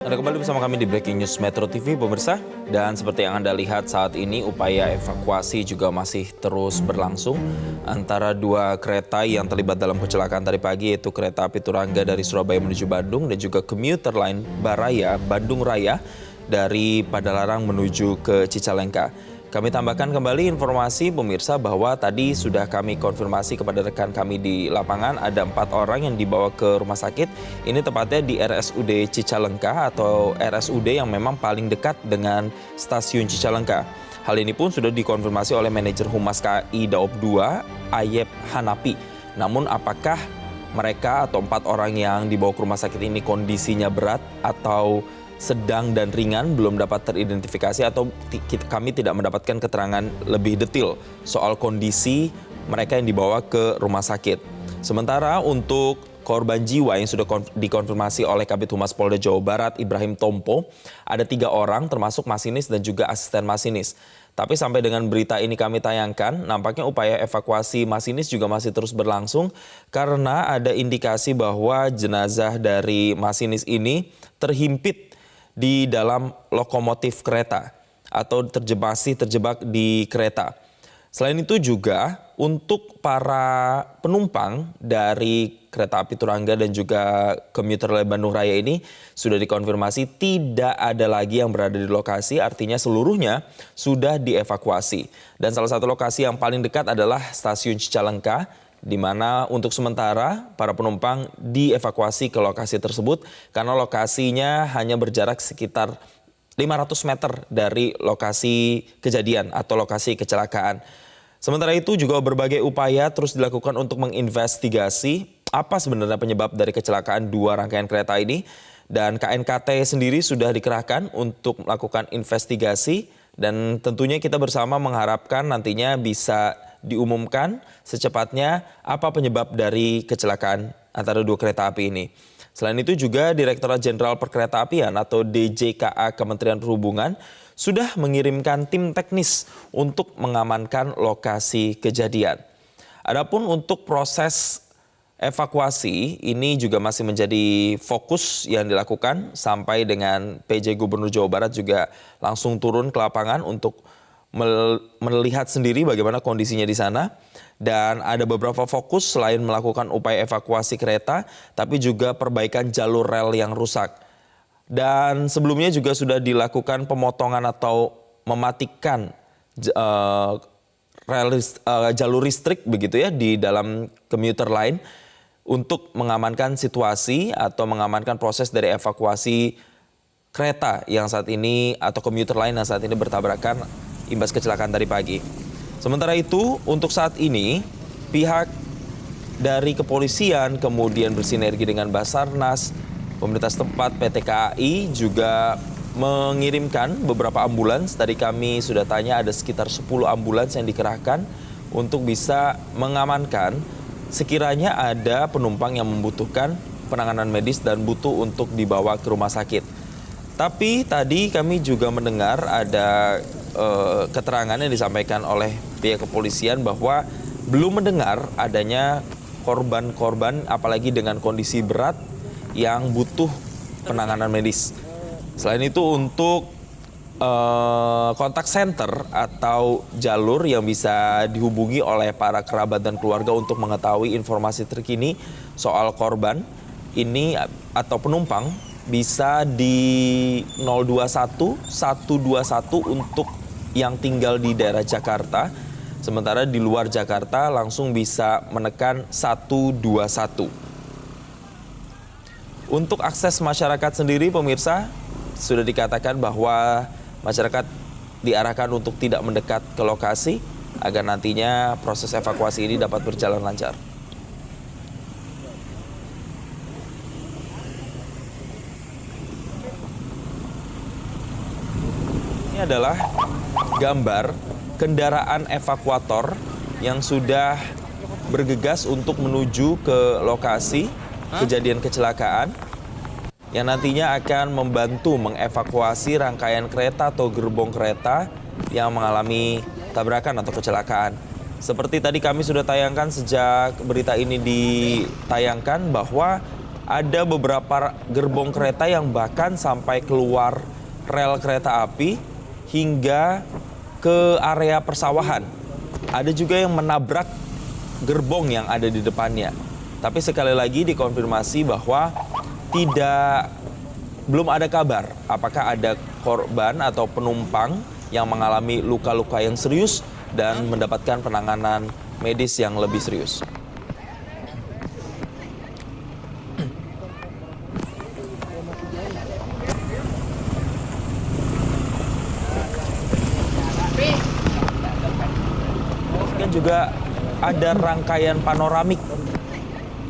Anda kembali bersama kami di Breaking News Metro TV, pemirsa. Dan seperti yang Anda lihat saat ini, upaya evakuasi juga masih terus berlangsung antara dua kereta yang terlibat dalam kecelakaan tadi pagi, yaitu kereta api Turangga dari Surabaya menuju Bandung dan juga komuter lain Baraya, Bandung Raya dari Padalarang menuju ke Cicalengka. Kami tambahkan kembali informasi pemirsa bahwa tadi sudah kami konfirmasi kepada rekan kami di lapangan ada 4 orang yang dibawa ke rumah sakit. Ini tepatnya di RSUD Cicalengka atau RSUD yang memang paling dekat dengan stasiun Cicalengka. Hal ini pun sudah dikonfirmasi oleh manajer Humas KAI Daob 2 Ayep Hanapi. Namun apakah mereka atau 4 orang yang dibawa ke rumah sakit ini kondisinya berat atau sedang dan ringan belum dapat teridentifikasi atau kami tidak mendapatkan keterangan lebih detail soal kondisi mereka yang dibawa ke rumah sakit. Sementara untuk korban jiwa yang sudah dikonfirmasi oleh Kabid Humas Polda Jawa Barat Ibrahim Tompo, ada 3 orang termasuk masinis dan juga asisten masinis. Tapi sampai dengan berita ini kami tayangkan, nampaknya upaya evakuasi masinis juga masih terus berlangsung karena ada indikasi bahwa jenazah dari masinis ini terhimpit di dalam lokomotif kereta atau terjebak di kereta. Selain itu juga untuk para penumpang dari kereta api Turangga dan juga komuter lain Bandung Raya ini sudah dikonfirmasi tidak ada lagi yang berada di lokasi, artinya seluruhnya sudah dievakuasi. Dan salah satu lokasi yang paling dekat adalah stasiun Cicalengka, di mana untuk sementara para penumpang dievakuasi ke lokasi tersebut karena lokasinya hanya berjarak sekitar 500 meter dari lokasi kejadian atau lokasi kecelakaan. Sementara itu juga berbagai upaya terus dilakukan untuk menginvestigasi apa sebenarnya penyebab dari kecelakaan 2 rangkaian kereta ini, dan KNKT sendiri sudah dikerahkan untuk melakukan investigasi dan tentunya kita bersama mengharapkan nantinya bisa diumumkan secepatnya apa penyebab dari kecelakaan antara 2 kereta api ini. Selain itu juga Direktorat Jenderal Perkeretaapian atau DJKA Kementerian Perhubungan sudah mengirimkan tim teknis untuk mengamankan lokasi kejadian. Adapun untuk proses evakuasi ini juga masih menjadi fokus yang dilakukan sampai dengan PJ Gubernur Jawa Barat juga langsung turun ke lapangan untuk melihat sendiri bagaimana kondisinya di sana. Dan ada beberapa fokus selain melakukan upaya evakuasi kereta, tapi juga perbaikan jalur rel yang rusak. Dan sebelumnya juga sudah dilakukan pemotongan atau mematikan jalur listrik begitu ya di dalam komuter lain untuk mengamankan situasi atau mengamankan proses dari evakuasi kereta yang saat ini atau komuter lain yang saat ini bertabrakan imbas kecelakaan tadi pagi. Sementara itu, untuk saat ini, pihak dari kepolisian kemudian bersinergi dengan Basarnas, pemerintah setempat, PT KAI juga mengirimkan beberapa ambulans. Tadi kami sudah tanya ada sekitar 10 ambulans yang dikerahkan untuk bisa mengamankan sekiranya ada penumpang yang membutuhkan penanganan medis dan butuh untuk dibawa ke rumah sakit. Tapi tadi kami juga mendengar ada keterangan yang disampaikan oleh pihak kepolisian bahwa belum mendengar adanya korban-korban apalagi dengan kondisi berat yang butuh penanganan medis. Selain itu untuk kontak center atau jalur yang bisa dihubungi oleh para kerabat dan keluarga untuk mengetahui informasi terkini soal korban ini atau penumpang bisa di 021 121 untuk yang tinggal di daerah Jakarta. Sementara di luar Jakarta langsung bisa menekan 121. Untuk akses masyarakat sendiri pemirsa sudah dikatakan bahwa masyarakat diarahkan untuk tidak mendekat ke lokasi agar nantinya proses evakuasi ini dapat berjalan lancar. Ini adalah gambar kendaraan evakuator yang sudah bergegas untuk menuju ke lokasi kejadian kecelakaan yang nantinya akan membantu mengevakuasi rangkaian kereta atau gerbong kereta yang mengalami tabrakan atau kecelakaan. Seperti tadi kami sudah tayangkan sejak berita ini ditayangkan bahwa ada beberapa gerbong kereta yang bahkan sampai keluar rel kereta api hingga ke area persawahan. Ada juga yang menabrak gerbong yang ada di depannya. Tapi sekali lagi dikonfirmasi bahwa belum ada kabar apakah ada korban atau penumpang yang mengalami luka-luka yang serius dan mendapatkan penanganan medis yang lebih serius. Dan juga ada rangkaian panoramik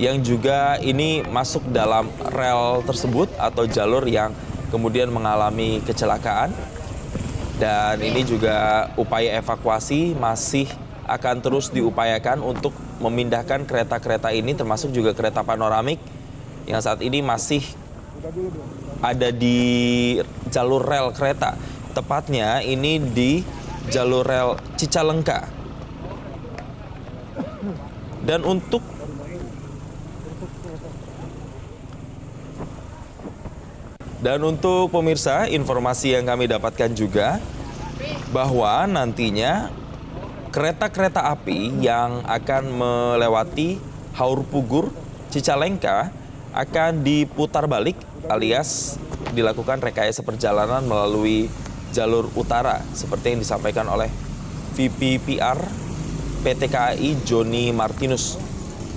yang juga ini masuk dalam rel tersebut atau jalur yang kemudian mengalami kecelakaan. Dan ini juga upaya evakuasi masih akan terus diupayakan untuk memindahkan kereta-kereta ini, termasuk juga kereta panoramik yang saat ini masih ada di jalur rel kereta. Tepatnya ini di jalur rel Cicalengka. Dan untuk pemirsa, informasi yang kami dapatkan juga bahwa nantinya kereta-kereta api yang akan melewati Haur Pugur Cicalengka akan diputar balik alias dilakukan rekayasa perjalanan melalui jalur utara seperti yang disampaikan oleh VP PR PT KAI Joni Martinus.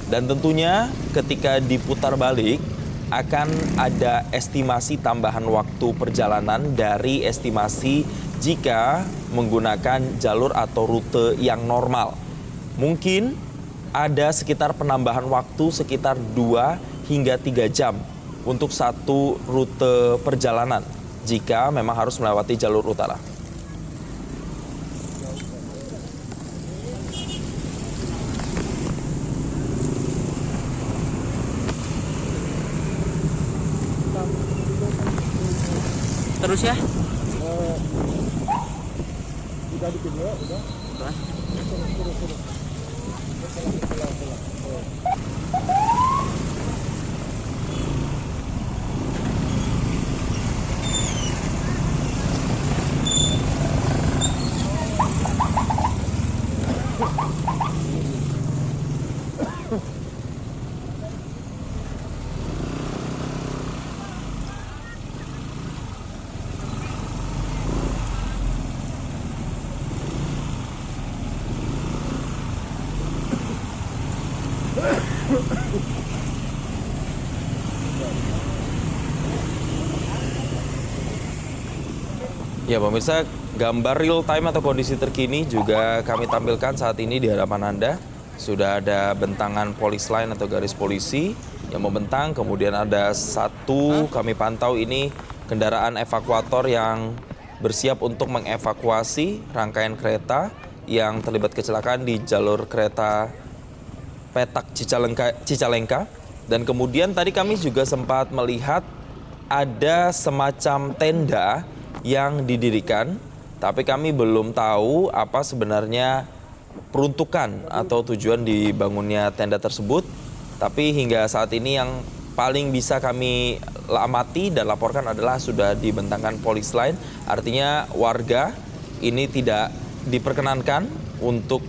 Dan tentunya ketika diputar balik akan ada estimasi tambahan waktu perjalanan dari estimasi jika menggunakan jalur atau rute yang normal. Mungkin ada sekitar penambahan waktu sekitar 2 hingga 3 jam untuk satu rute perjalanan jika memang harus melewati jalur utara. Terus ya? Udah bikin ya, udah. Ya pemirsa, gambar real time atau kondisi terkini juga kami tampilkan saat ini di hadapan Anda. Sudah ada bentangan polis line atau garis polisi yang membentang, kemudian ada satu kami pantau ini kendaraan evakuator yang bersiap untuk mengevakuasi rangkaian kereta yang terlibat kecelakaan di jalur kereta Petak Cicalengka. Dan kemudian tadi kami juga sempat melihat ada semacam tenda yang didirikan, tapi kami belum tahu apa sebenarnya peruntukan atau tujuan dibangunnya tenda tersebut. Tapi hingga saat ini yang paling bisa kami amati dan laporkan adalah sudah dibentangkan polis line. Artinya warga ini tidak diperkenankan untuk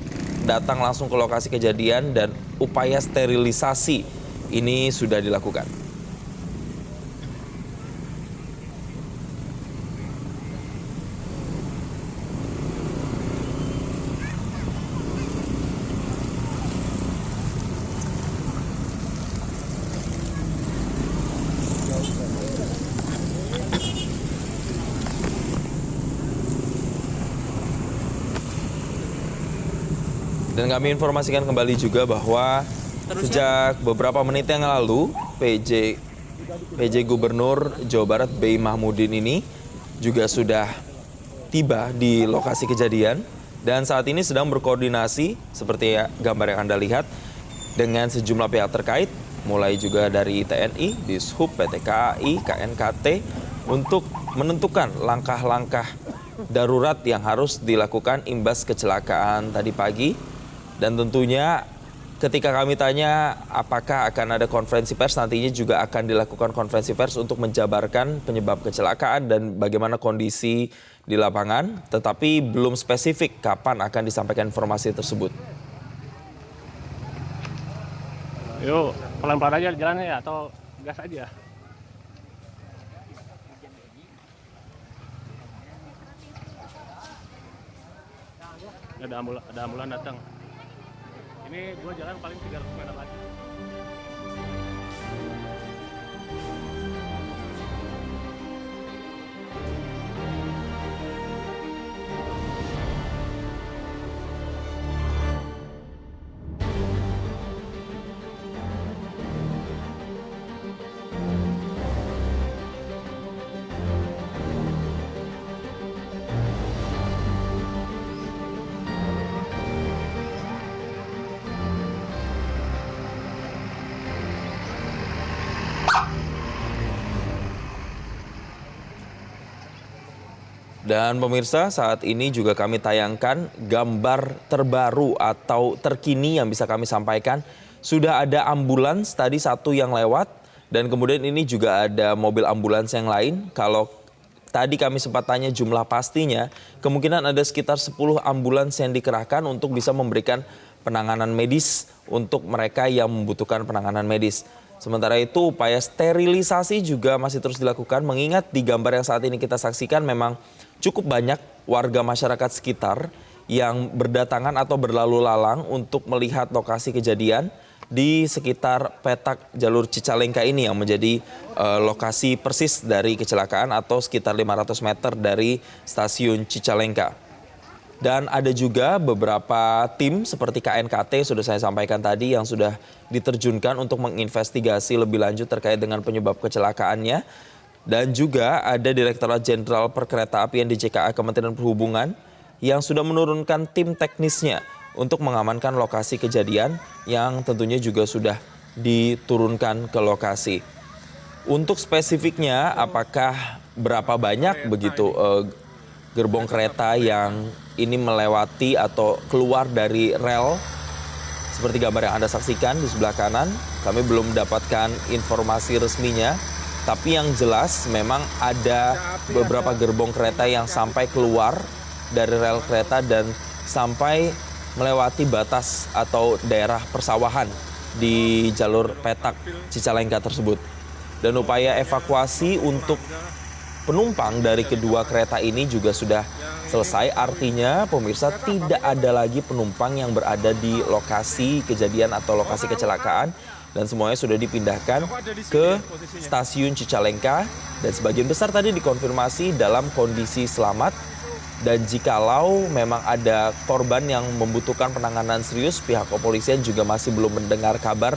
datang langsung ke lokasi kejadian dan upaya sterilisasi ini sudah dilakukan. Dan kami informasikan kembali juga bahwa sejak beberapa menit yang lalu PJ Gubernur Jawa Barat B. Mahmudin ini juga sudah tiba di lokasi kejadian dan saat ini sedang berkoordinasi seperti gambar yang Anda lihat dengan sejumlah pihak terkait, mulai juga dari TNI, Dishub, PT KAI, KNKT untuk menentukan langkah-langkah darurat yang harus dilakukan imbas kecelakaan tadi pagi. Dan tentunya ketika kami tanya apakah akan ada konferensi pers, nantinya juga akan dilakukan konferensi pers untuk menjabarkan penyebab kecelakaan dan bagaimana kondisi di lapangan, tetapi belum spesifik kapan akan disampaikan informasi tersebut. Yuk, pelan-pelan aja jalannya ya, atau gas aja? Ada ambulan datang. Ini gua jalan paling 300 meter lagi. Dan pemirsa, saat ini juga kami tayangkan gambar terbaru atau terkini yang bisa kami sampaikan. Sudah ada ambulans tadi satu yang lewat dan kemudian ini juga ada mobil ambulans yang lain. Kalau tadi kami sempat tanya jumlah pastinya, kemungkinan ada sekitar 10 ambulans yang dikerahkan untuk bisa memberikan penanganan medis untuk mereka yang membutuhkan penanganan medis. Sementara itu upaya sterilisasi juga masih terus dilakukan, mengingat di gambar yang saat ini kita saksikan memang cukup banyak warga masyarakat sekitar yang berdatangan atau berlalu lalang untuk melihat lokasi kejadian di sekitar petak jalur Cicalengka ini yang menjadi lokasi persis dari kecelakaan atau sekitar 500 meter dari stasiun Cicalengka. Dan ada juga beberapa tim seperti KNKT sudah saya sampaikan tadi yang sudah diterjunkan untuk menginvestigasi lebih lanjut terkait dengan penyebab kecelakaannya. Dan juga ada Direktorat Jenderal Perkeretaapian di JKA Kementerian Perhubungan yang sudah menurunkan tim teknisnya untuk mengamankan lokasi kejadian yang tentunya juga sudah diturunkan ke lokasi. Untuk spesifiknya apakah berapa banyak begitu gerbong kereta yang ini melewati atau keluar dari rel seperti gambar yang Anda saksikan di sebelah kanan, kami belum mendapatkan informasi resminya, tapi yang jelas memang ada beberapa gerbong kereta yang sampai keluar dari rel kereta dan sampai melewati batas atau daerah persawahan di jalur petak Cicalengka tersebut. Dan upaya evakuasi untuk penumpang dari kedua kereta ini juga sudah selesai, artinya pemirsa tidak ada lagi penumpang yang berada di lokasi kejadian atau lokasi kecelakaan dan semuanya sudah dipindahkan ke stasiun Cicalengka dan sebagian besar tadi dikonfirmasi dalam kondisi selamat. Dan jikalau memang ada korban yang membutuhkan penanganan serius, pihak kepolisian juga masih belum mendengar kabar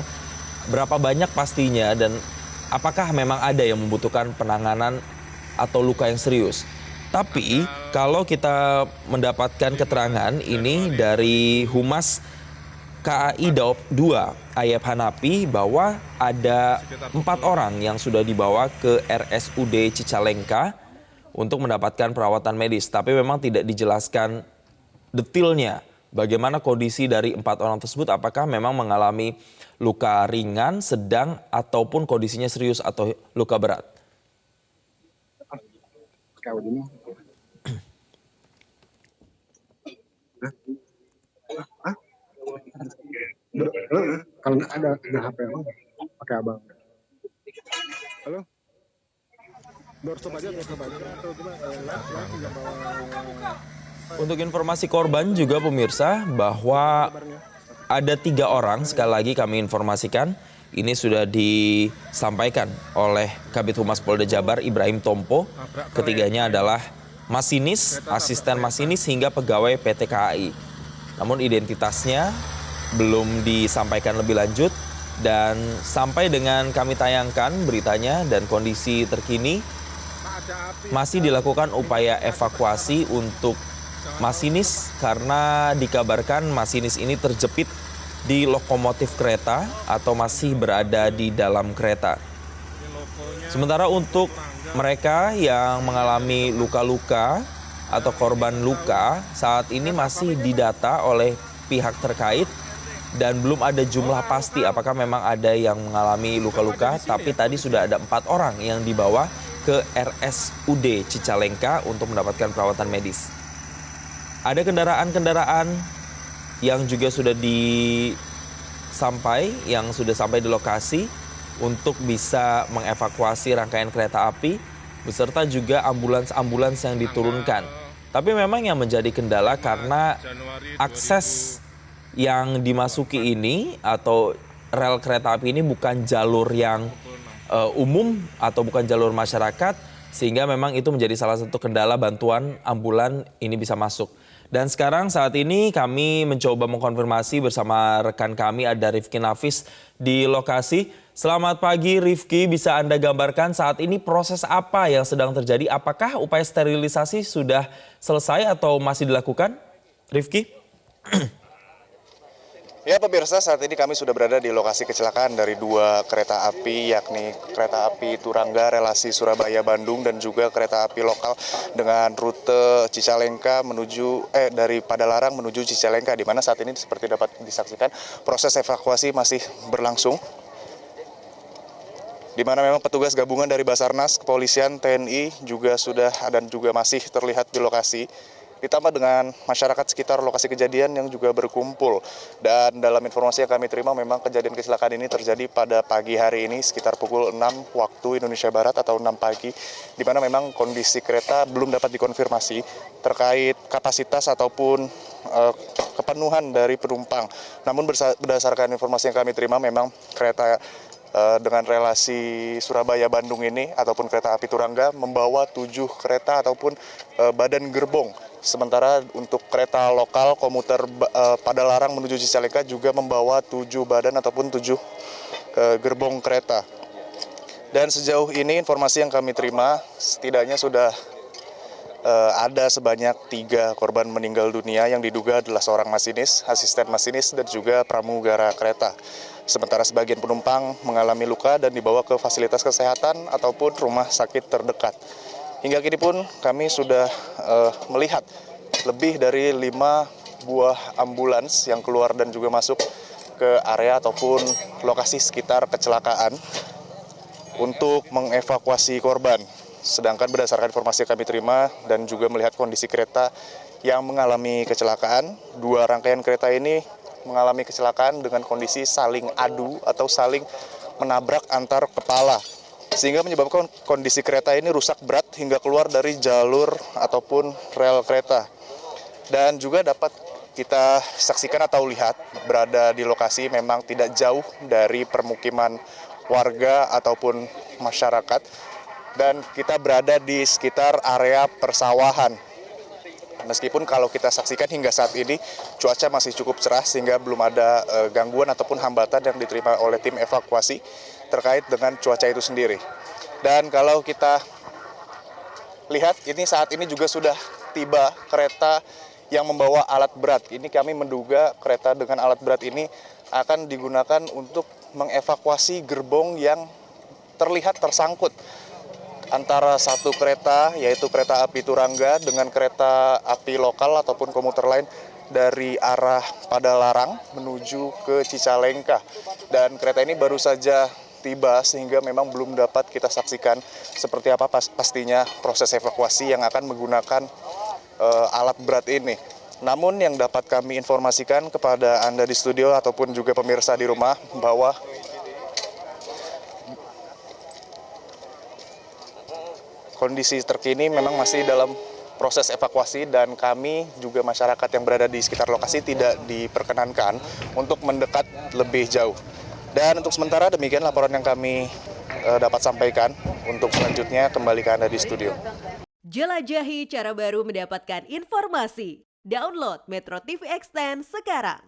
berapa banyak pastinya dan apakah memang ada yang membutuhkan penanganan atau luka yang serius. Tapi kalau kita mendapatkan keterangan ini dari Humas KAI Daob 2 Ayep Hanapi bahwa ada 4 orang yang sudah dibawa ke RSUD Cicalengka untuk mendapatkan perawatan medis. Tapi memang tidak dijelaskan detailnya bagaimana kondisi dari 4 orang tersebut, apakah memang mengalami luka ringan, sedang, ataupun kondisinya serius atau luka berat. Kalau nggak ada HP pakai abang. Halo. Doorstop aja. Atau Untuk informasi korban juga pemirsa bahwa ada 3 orang, sekali lagi kami informasikan, ini sudah disampaikan oleh Kabid Humas Polda Jabar Ibrahim Tompo. Ketiganya adalah masinis, asisten masinis hingga pegawai PT KAI. Namun identitasnya belum disampaikan lebih lanjut dan sampai dengan kami tayangkan beritanya dan kondisi terkini masih dilakukan upaya evakuasi untuk masinis karena dikabarkan masinis ini terjepit di lokomotif kereta atau masih berada di dalam kereta. Sementara untuk mereka yang mengalami luka-luka atau korban luka saat ini masih didata oleh pihak terkait dan belum ada jumlah pasti apakah memang ada yang mengalami luka-luka, tapi tadi sudah ada 4 orang yang dibawa ke RSUD Cicalengka untuk mendapatkan perawatan medis. Ada kendaraan-kendaraan yang juga sudah yang sudah sampai di lokasi untuk bisa mengevakuasi rangkaian kereta api beserta juga ambulans-ambulans yang diturunkan. Tapi memang yang menjadi kendala karena akses yang dimasuki ini atau rel kereta api ini bukan jalur yang umum atau bukan jalur masyarakat, sehingga memang itu menjadi salah satu kendala bantuan ambulan ini bisa masuk. Dan sekarang saat ini kami mencoba mengkonfirmasi bersama rekan kami ada Rifki Nafis di lokasi. Selamat pagi Rifki, bisa Anda gambarkan saat ini proses apa yang sedang terjadi? Apakah upaya sterilisasi sudah selesai atau masih dilakukan? Rifki? Ya pemirsa, saat ini kami sudah berada di lokasi kecelakaan dari 2 kereta api, yakni kereta api Turangga relasi Surabaya-Bandung dan juga kereta api lokal dengan rute Cicalengka dari Padalarang menuju Cicalengka, di mana saat ini seperti dapat disaksikan proses evakuasi masih berlangsung, di mana memang petugas gabungan dari Basarnas, Kepolisian, TNI juga sudah dan juga masih terlihat di lokasi. Ditambah dengan masyarakat sekitar lokasi kejadian yang juga berkumpul. Dan dalam informasi yang kami terima memang kejadian kecelakaan ini terjadi pada pagi hari ini sekitar pukul 6 waktu Indonesia Barat atau 6 pagi. Di mana memang kondisi kereta belum dapat dikonfirmasi terkait kapasitas ataupun kepenuhan dari penumpang. Namun berdasarkan informasi yang kami terima memang kereta dengan relasi Surabaya-Bandung ini ataupun kereta api Turangga membawa 7 kereta ataupun badan gerbong. Sementara untuk kereta lokal komuter Padalarang menuju Cicalengka juga membawa 7 badan ataupun 7 gerbong kereta. Dan sejauh ini informasi yang kami terima setidaknya sudah ada sebanyak 3 korban meninggal dunia yang diduga adalah seorang masinis, asisten masinis dan juga pramugara kereta. Sementara sebagian penumpang mengalami luka dan dibawa ke fasilitas kesehatan ataupun rumah sakit terdekat. Hingga kini pun kami sudah melihat lebih dari 5 buah ambulans yang keluar dan juga masuk ke area ataupun lokasi sekitar kecelakaan untuk mengevakuasi korban. Sedangkan berdasarkan informasi yang kami terima dan juga melihat kondisi kereta yang mengalami kecelakaan, 2 rangkaian kereta ini mengalami kecelakaan dengan kondisi saling adu atau saling menabrak antar kepala, sehingga menyebabkan kondisi kereta ini rusak berat hingga keluar dari jalur ataupun rel kereta. Dan juga dapat kita saksikan atau lihat berada di lokasi memang tidak jauh dari permukiman warga ataupun masyarakat, dan kita berada di sekitar area persawahan. Meskipun kalau kita saksikan hingga saat ini cuaca masih cukup cerah sehingga belum ada gangguan ataupun hambatan yang diterima oleh tim evakuasi terkait dengan cuaca itu sendiri. Dan kalau kita lihat ini saat ini juga sudah tiba kereta yang membawa alat berat. Ini kami menduga kereta dengan alat berat ini akan digunakan untuk mengevakuasi gerbong yang terlihat tersangkut antara satu kereta, yaitu kereta api Turangga dengan kereta api lokal ataupun komuter lain dari arah Padalarang menuju ke Cicalengka. Dan kereta ini baru saja tiba sehingga memang belum dapat kita saksikan seperti apa pastinya proses evakuasi yang akan menggunakan alat berat ini. Namun yang dapat kami informasikan kepada Anda di studio ataupun juga pemirsa di rumah bahwa kondisi terkini memang masih dalam proses evakuasi dan kami juga masyarakat yang berada di sekitar lokasi tidak diperkenankan untuk mendekat lebih jauh. Dan untuk sementara demikian laporan yang kami dapat sampaikan. Untuk selanjutnya kembali ke Anda di studio. Jelajahi cara baru mendapatkan informasi. Download Metro TV Extend sekarang.